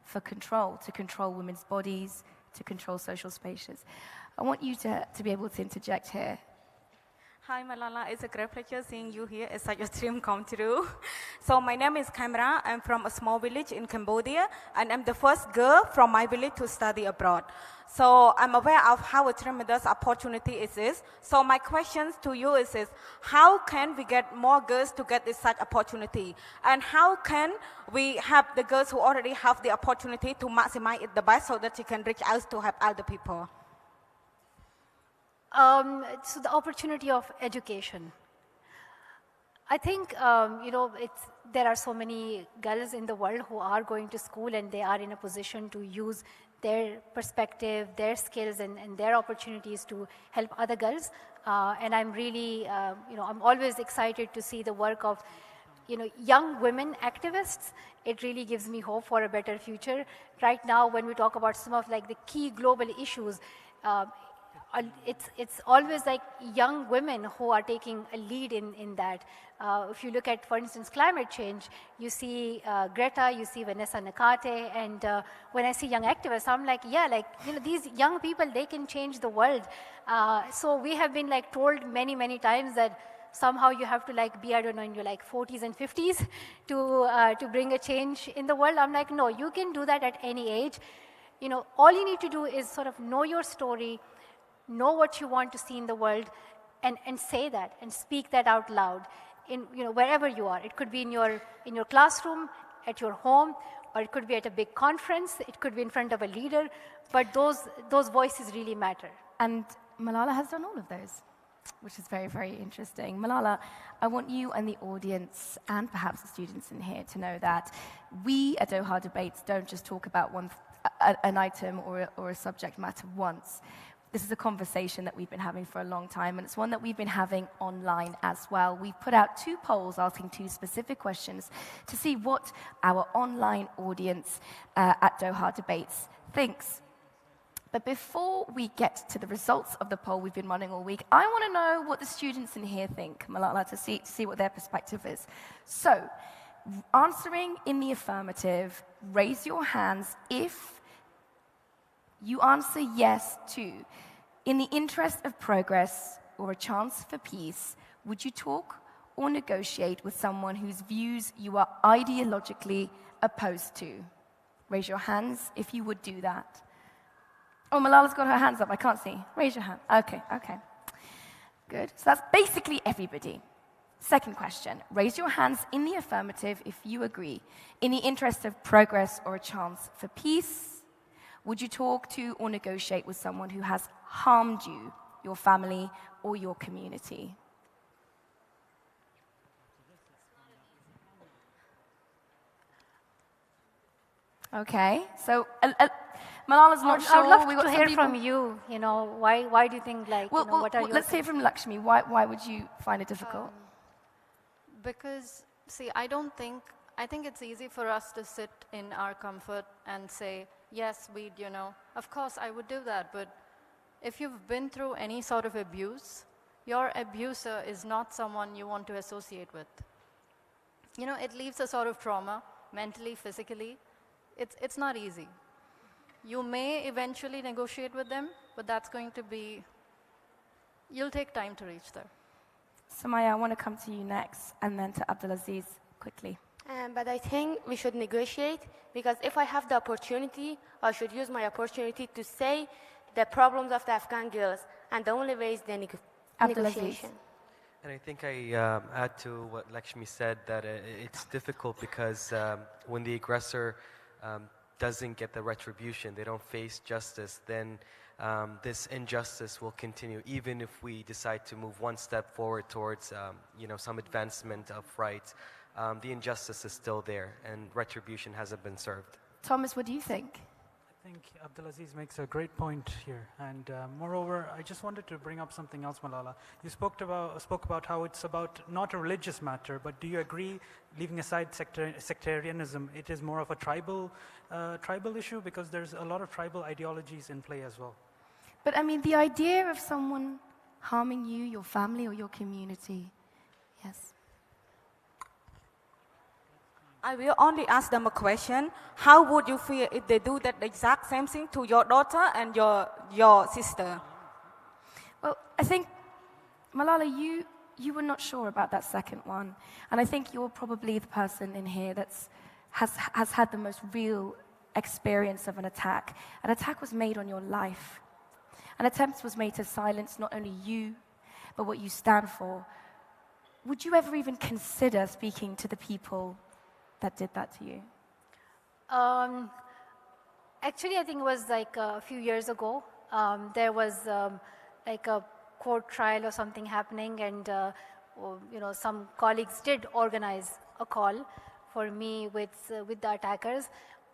for control, to control women's bodies, to control social spaces. I want you to be able to interject here. Hi, Malala. It's a great pleasure seeing you here. It's such a dream come true. So my name is Kamra. I'm from a small village in Cambodia, and I'm the first girl from my village to study abroad. So I'm aware of how a tremendous opportunity it is. So my questions to you is how can we get more girls to get this such opportunity? And how can we have the girls who already have the opportunity to maximize it the best so that you can reach out to help other people? So the opportunity of education. I think, there are so many girls in the world who are going to school and they are in a position to use their perspective, their skills, and their opportunities to help other girls. And I'm really, I'm always excited to see the work of, young women activists. It really gives me hope for a better future. Right now, when we talk about some of the key global issues, it's always young women who are taking a lead in that. If you look at, for instance, climate change, you see Greta, you see Vanessa Nakate, and when I see young activists, I'm like, these young people, they can change the world. So we have been told many, many times that somehow you have to be, I don't know, in your 40s and 50s to bring a change in the world. I'm like, no, you can do that at any age. All you need to do is sort of know your story, know what you want to see in the world, and say that and speak that out loud in wherever you are. It could be in your classroom, at your home, or it could be at a big conference. It could be in front of a leader. But those voices really matter. And Malala has done all of those, which is very, very interesting. Malala, I want you and the audience and perhaps the students in here to know that we at Doha Debates don't just talk about an item or a subject matter once. This is a conversation that we've been having for a long time, and it's one that we've been having online as well. We've put out 2 polls asking 2 specific questions to see what our online audience at Doha Debates thinks. But before we get to the results of the poll we've been running all week, I want to know what the students in here think, Malala, to see what their perspective is. So, answering in the affirmative, raise your hands if you answer yes to, in the interest of progress or a chance for peace, would you talk or negotiate with someone whose views you are ideologically opposed to? Raise your hands if you would do that. Oh, Malala's got her hands up. I can't see. Raise your hand. Okay. Good. So that's basically everybody. Second question. Raise your hands in the affirmative if you agree. In the interest of progress or a chance for peace, would you talk to or negotiate with someone who has harmed you, your family, or your community? Okay, so Malala's not sure. I would love to hear from you. Why do you think what are your? Let's hear from Lakshmi. Why would you find it difficult? Because I think it's easy for us to sit in our comfort and say, yes, of course I would do that. But if you've been through any sort of abuse, your abuser is not someone you want to associate with. It leaves a sort of trauma, mentally, physically. It's not easy. You may eventually negotiate with them, but that's going to be, you'll take time to reach there. Samaya, I want to come to you next, and then to Abdulaziz quickly. But I think we should negotiate, because if I have the opportunity, I should use my opportunity to say the problems of the Afghan girls, and the only way is the negotiation. And I think I add to what Lakshmi said, that it's difficult because when the aggressor doesn't get the retribution, they don't face justice, then this injustice will continue, even if we decide to move one step forward towards some advancement of rights. The injustice is still there, and retribution hasn't been served. Thomas, what do you think? I think Abdulaziz makes a great point here, and moreover, I just wanted to bring up something else, Malala. You spoke about how it's about not a religious matter, but do you agree, leaving aside sectarianism, it is more of a tribal issue, because there's a lot of tribal ideologies in play as well? But I mean, the idea of someone harming you, your family, or your community, yes. I will only ask them a question. How would you feel if they do that exact same thing to your daughter and your sister? Well, I think, Malala, you were not sure about that second one. And I think you're probably the person in here that has had the most real experience of an attack. An attack was made on your life. An attempt was made to silence not only you, but what you stand for. Would you ever even consider speaking to the people that did that to you? Actually, I think it was like a few years ago. There was like a court trial or something happening, and some colleagues did organize a call for me with the attackers.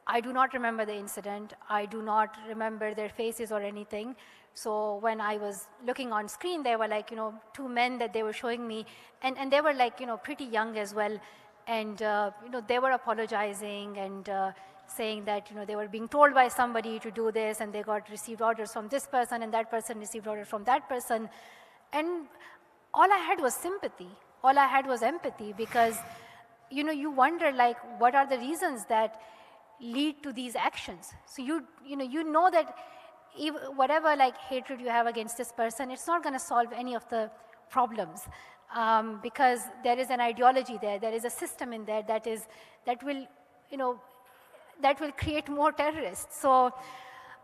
I do not remember the incident. I do not remember their faces or anything. So when I was looking on screen, there were like, two men that they were showing me, and they were like, pretty young as well. And, they were apologizing and saying that, they were being told by somebody to do this, and they received orders from this person, and that person received orders from that person. And all I had was sympathy. All I had was empathy, because, you wonder, like, what are the reasons that lead to these actions? So you know that whatever, like, hatred you have against this person, it's not going to solve any of the problems. Because there is an ideology there is a system in there that will create more terrorists. So,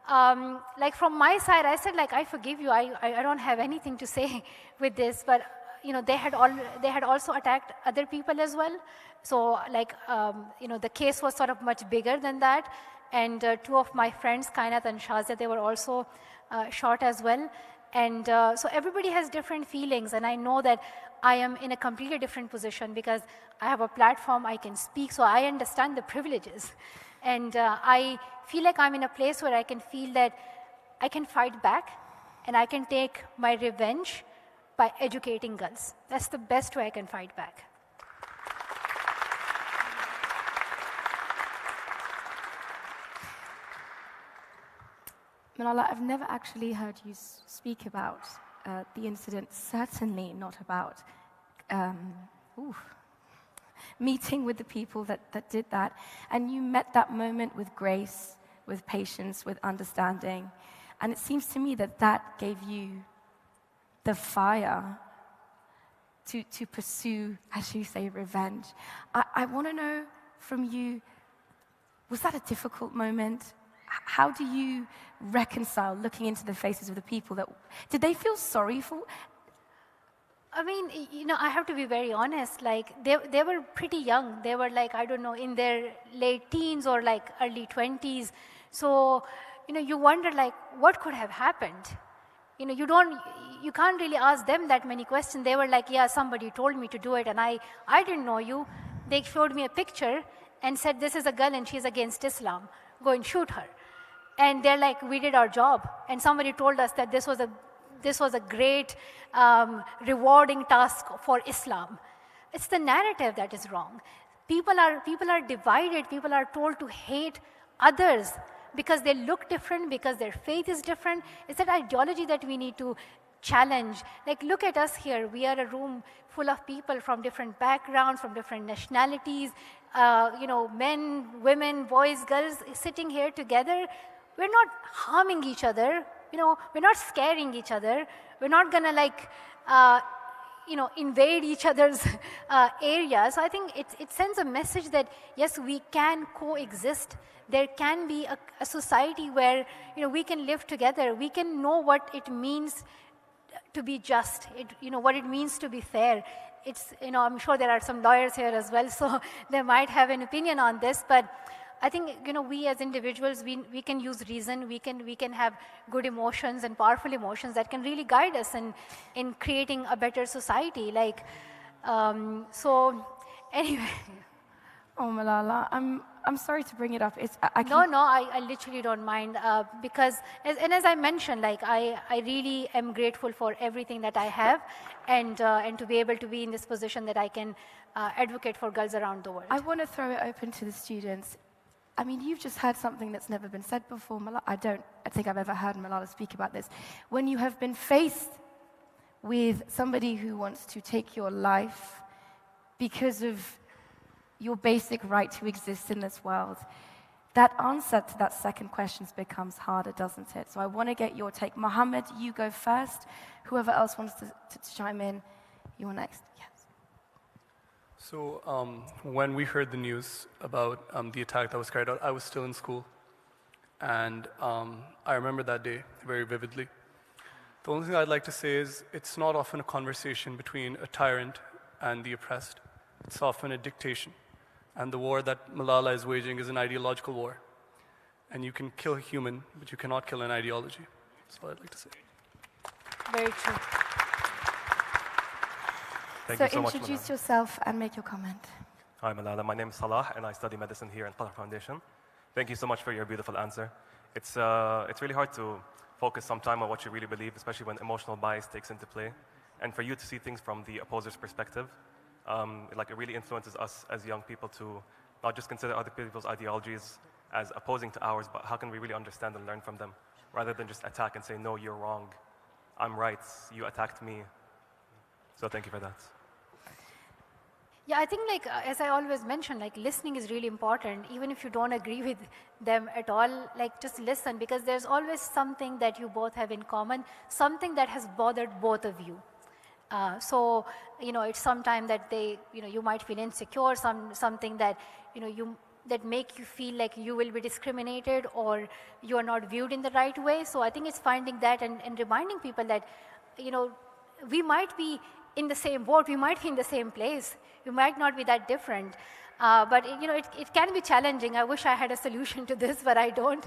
like, from my side, I said, like, I forgive you. I don't have anything to say with this, but they had also attacked other people as well. So, like, the case was sort of much bigger than that, and two of my friends, Kainat and Shazia, they were also shot as well. And so everybody has different feelings, and I know that I am in a completely different position because I have a platform, I can speak, so I understand the privileges. And I feel like I'm in a place where I can feel that I can fight back, and I can take my revenge by educating girls. That's the best way I can fight back. Malala, I've never actually heard you speak about the incident, certainly not about meeting with the people that did that. And you met that moment with grace, with patience, with understanding. And it seems to me that gave you the fire to pursue, as you say, revenge. I want to know from you, was that a difficult moment? How do you reconcile looking into the faces of the people did they feel sorry for? I mean, I have to be very honest, like, they were pretty young. They were like, I don't know, in their late teens or like early 20s. So, you wonder, like, what could have happened? You can't really ask them that many questions. They were like, yeah, somebody told me to do it, and I didn't know you. They showed me a picture and said, this is a girl and she's against Islam. Go and shoot her. And they're like, we did our job. And somebody told us that this was a great, rewarding task for Islam. It's the narrative that is wrong. People are divided. People are told to hate others because they look different, because their faith is different. It's that ideology that we need to challenge. Like, look at us here. We are a room full of people from different backgrounds, from different nationalities, men, women, boys, girls sitting here together. We're not harming each other. We're not scaring each other. We're not going to, invade each other's areas. So I think it sends a message that, yes, we can coexist. There can be a society where, we can live together. We can know what it means to be just, what it means to be fair. It's, I'm sure there are some lawyers here as well, so they might have an opinion on this, but I think, we as individuals, we can use reason, we can have good emotions and powerful emotions that can really guide us in creating a better society. Like, so anyway. Oh, Malala, I'm sorry to bring it up. I literally don't mind because, as I mentioned, like, I really am grateful for everything that I have, and to be able to be in this position that I can advocate for girls around the world. I want to throw it open to the students. I mean, you've just heard something that's never been said before. I think I've ever heard Malala speak about this. When you have been faced with somebody who wants to take your life because of your basic right to exist in this world. That answer to that second question becomes harder, doesn't it? So I want to get your take. Mohammed, you go first. Whoever else wants to chime in, you're next. Yes. So when we heard the news about the attack that was carried out, I was still in school. And I remember that day very vividly. The only thing I'd like to say is it's not often a conversation between a tyrant and the oppressed. It's often a dictation. And the war that Malala is waging is an ideological war. And you can kill a human, but you cannot kill an ideology. That's what I'd like to say. Very true. Thank you so much, introduce yourself and make your comment. Hi, Malala. My name is Salah, and I study medicine here in Qatar Foundation. Thank you so much for your beautiful answer. It's really hard to focus some time on what you really believe, especially when emotional bias takes into play. And for you to see things from the opposer's perspective, it really influences us as young people to not just consider other people's ideologies as opposing to ours, but how can we really understand and learn from them, rather than just attack and say, no, you're wrong, I'm right, you attacked me. So thank you for that. Yeah, I think as I always mention, listening is really important. Even if you don't agree with them at all, just listen, because there's always something that you both have in common, something that has bothered both of you. So, it's sometime that you might feel insecure, something that, that make you feel like you will be discriminated or you are not viewed in the right way. So I think it's finding that and reminding people that, we might be in the same boat, we might be in the same place, we might not be that different. But it can be challenging. I wish I had a solution to this, but I don't.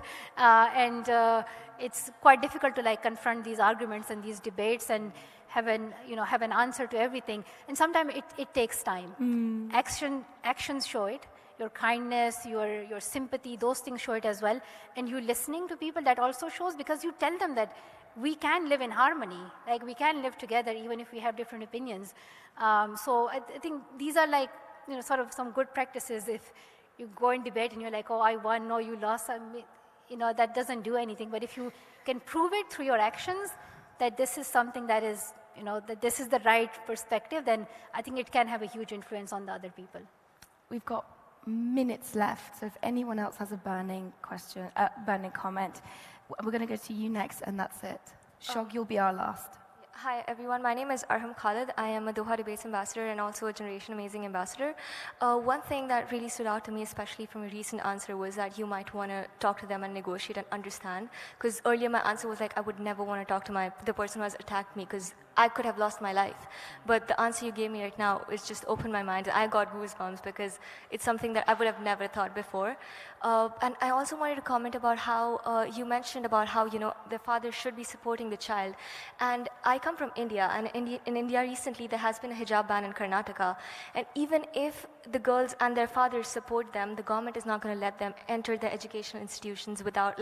It's quite difficult to confront these arguments and these debates and have an answer to everything. And sometimes it takes time. Actions show it. Your kindness, your sympathy, those things show it as well. And you listening to people, that also shows, because you tell them that we can live in harmony. We can live together even if we have different opinions. So I think these are sort of some good practices. If you go in debate and you're like, oh, I won, no, you lost, that doesn't do anything. But if you can prove it through your actions that this is something that is, that this is the right perspective, then I think it can have a huge influence on the other people. We've got minutes left, so if anyone else has a burning question, burning comment, we're going to go to you next, and that's it. Shog, you'll be our last. Hi everyone, my name is Arham Khalid. I am a Doha Debates ambassador and also a Generation Amazing ambassador. One thing that really stood out to me, especially from a recent answer, was that you might want to talk to them and negotiate and understand. Because earlier my answer was I would never want to talk to the person who has attacked me, because I could have lost my life. But the answer you gave me right now is just opened my mind. I got goosebumps because it's something that I would have never thought before. And I also wanted to comment about how you mentioned about how, the father should be supporting the child. And I come from India, and in India recently there has been a hijab ban in Karnataka. And even if the girls and their fathers support them, the government is not going to let them enter the educational institutions without,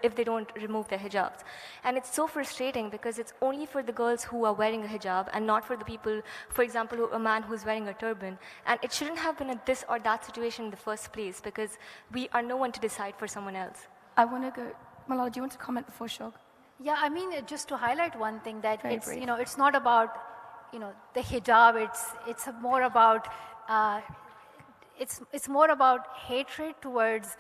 if they don't remove their hijabs. And it's so frustrating because it's only for the girls who are wearing a hijab and not for the people, for example, a man who's wearing a turban. And it shouldn't have been a this or that situation in the first place, because we are no one to decide for someone else. I want to go, Malala, do you want to comment before Shog? Yeah, I mean, just to highlight one thing, that it's not about, the hijab, it's more about, it's more about hatred towards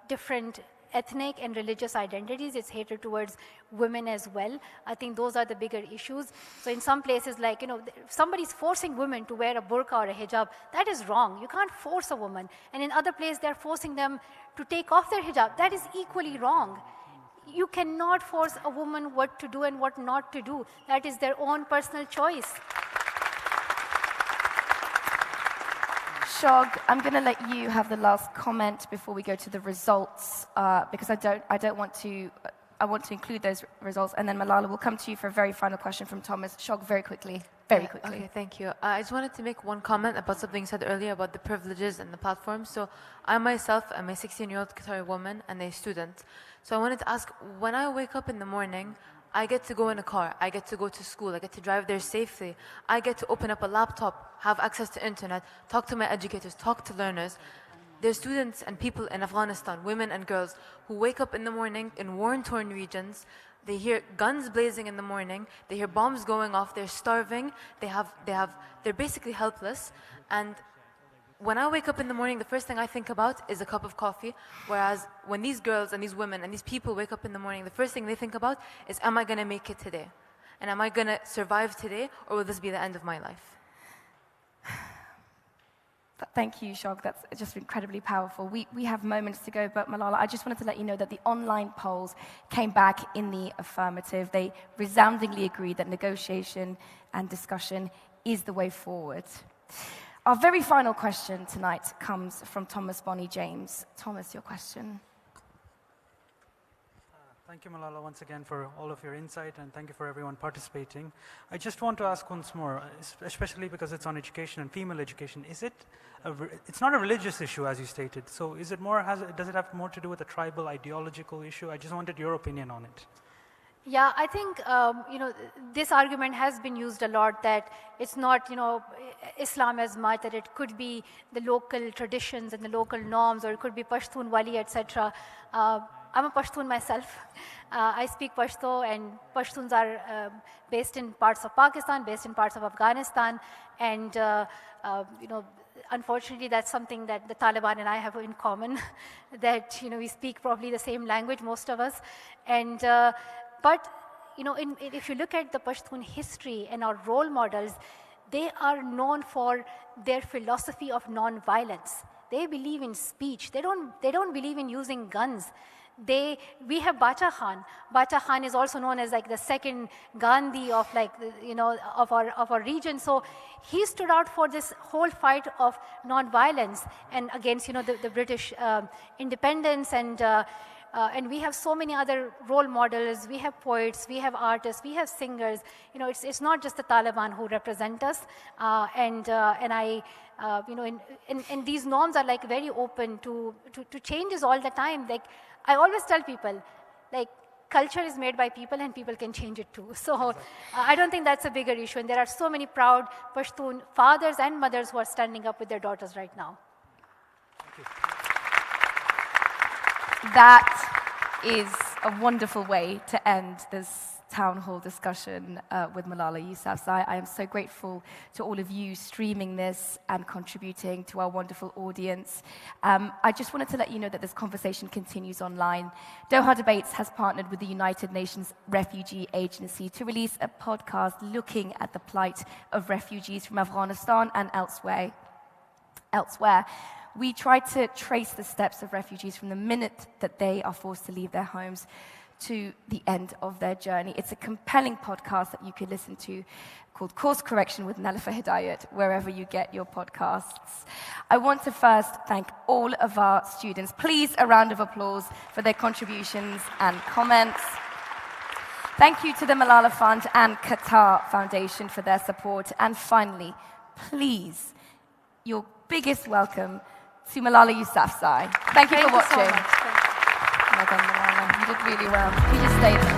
different ethnic and religious identities. It's hatred towards women as well. I think those are the bigger issues. So in some places, if somebody's forcing women to wear a burqa or a hijab, that is wrong. You can't force a woman. And in other places, they're forcing them to take off their hijab. That is equally wrong. You cannot force a woman what to do and what not to do. That is their own personal choice. Shog, I'm going to let you have the last comment before we go to the results, because I want to include those results, and then Malala will come to you for a very final question from Thomas. Shog, very quickly. Okay, thank you. I just wanted to make one comment about something you said earlier about the privileges and the platforms. So I myself am a 16-year-old Qatari woman and a student. So I wanted to ask, when I wake up in the morning, I get to go in a car, I get to go to school, I get to drive there safely, I get to open up a laptop, have access to internet, talk to my educators, talk to learners. There's students and people in Afghanistan, women and girls, who wake up in the morning in war-torn regions. They hear guns blazing in the morning, they hear bombs going off, they're starving, they're basically helpless. And when I wake up in the morning, the first thing I think about is a cup of coffee. Whereas when these girls and these women and these people wake up in the morning, the first thing they think about is, am I going to make it today? And am I going to survive today, or will this be the end of my life? Thank you, Shog. That's just incredibly powerful. We have moments to go, but Malala, I just wanted to let you know that the online polls came back in the affirmative. They resoundingly agreed that negotiation and discussion is the way forward. Our very final question tonight comes from Thomas Bonnie James. Thomas, your question. Thank you, Malala, once again for all of your insight, and thank you for everyone participating. I just want to ask once more, especially because it's on education and female education, it's not a religious issue, as you stated, so is it more, does it have more to do with a tribal ideological issue? I just wanted your opinion on it. Yeah, I think, this argument has been used a lot, that it's not, Islam as much, that it could be the local traditions and the local norms, or it could be Pashtun Wali, etc. I'm a Pashtun myself. I speak Pashto, and Pashtuns are based in parts of Pakistan, based in parts of Afghanistan, and unfortunately that's something that the Taliban and I have in common, that we speak probably the same language, most of us. And but if you look at the Pashtun history and our role models, they are known for their philosophy of non-violence. They believe in speech. They don't believe in using guns. We have Bacha Khan. Bacha Khan is also known as like the second Gandhi of of our region. So he stood out for this whole fight of non-violence and against the British independence, and we have so many other role models. We have poets, we have artists, we have singers. It's not just the Taliban who represent us, and these norms are like very open to changes all the time. Like I always tell people, like culture is made by people and people can change it too. So I don't think that's a bigger issue. And there are so many proud Pashtun fathers and mothers who are standing up with their daughters right now. Thank you. That is a wonderful way to end this town hall discussion with Malala Yousafzai. I am so grateful to all of you streaming this and contributing to our wonderful audience. I just wanted to let you know that this conversation continues online. Doha Debates has partnered with the United Nations Refugee Agency to release a podcast looking at the plight of refugees from Afghanistan and elsewhere. We try to trace the steps of refugees from the minute that they are forced to leave their homes to the end of their journey. It's a compelling podcast that you can listen to called Course Correction with Nelufar Hedayat, wherever you get your podcasts. I want to first thank all of our students. Please, a round of applause for their contributions and comments. Thank you to the Malala Fund and Qatar Foundation for their support. And finally, please, your biggest welcome to Malala Yousafzai. Thank you for watching. So much. Well done, Malala. You did really well. You just stay there.